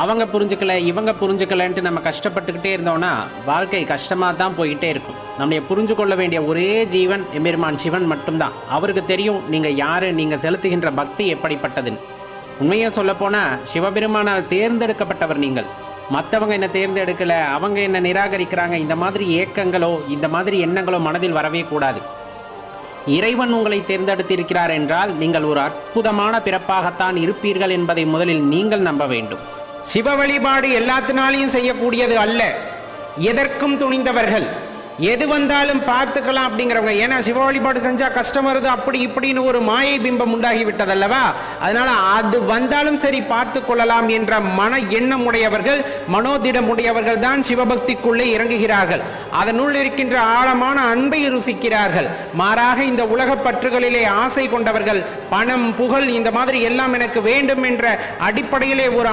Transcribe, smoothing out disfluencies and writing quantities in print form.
அவங்க புரிஞ்சுக்கல இவங்க புரிஞ்சுக்கலன்ட்டு நம்ம கஷ்டப்பட்டுக்கிட்டே இருந்தோம்னா வாழ்க்கை கஷ்டமாக தான் போயிட்டே இருக்கும். நம்மளை புரிஞ்சு கொள்ள வேண்டிய ஒரே ஜீவன் எம்பெருமான் சிவன் மட்டும்தான். அவருக்கு தெரியும் நீங்கள் யார், நீங்கள் செலுத்துகின்ற பக்தி எப்படிப்பட்டதுன்னு. உண்மையாக சொல்லப்போனால் சிவபெருமானால் தேர்ந்தெடுக்கப்பட்டவர் நீங்கள். மற்றவங்க என்ன தேர்ந்தெடுக்கலை, அவங்க என்ன நிராகரிக்கிறாங்க, இந்த மாதிரி ஏக்கங்களோ இந்த மாதிரி எண்ணங்களோ மனதில் வரவே கூடாது. இறைவன் உங்களை தேர்ந்தெடுத்திருக்கிறார் என்றால் நீங்கள் ஒரு அற்புதமான பிறப்பாகத்தான் இருப்பீர்கள் என்பதை முதலில் நீங்கள் நம்ப வேண்டும். சிவ வழிபாடு எல்லாத்தினாலையும் செய்யக்கூடியது அல்ல. எதற்கும் துணிந்தவர்கள், எது வந்தாலும் பார்த்துக்கலாம் அப்படிங்கிறவங்க. ஏன்னா சிவ வழிபாடு செஞ்சா கஷ்டம் வருது அப்படி இப்படின்னு ஒரு மாயை பிம்பம் உண்டாகி விட்டதல்லவா. அதனால அது வந்தாலும் சரி பார்த்து கொள்ளலாம் என்ற மன எண்ணம் உடையவர்கள், மனோதிடம் உடையவர்கள் தான் சிவபக்திக்குள்ளே இறங்குகிறார்கள். அதனுள் இருக்கின்ற ஆழமான அன்பை ருசிக்கிறார்கள். மாறாக இந்த உலக பற்றுகளிலே ஆசை கொண்டவர்கள், பணம் புகழ் இந்த மாதிரி எல்லாம் எனக்கு வேண்டும் என்ற அடிப்படையிலே ஒரு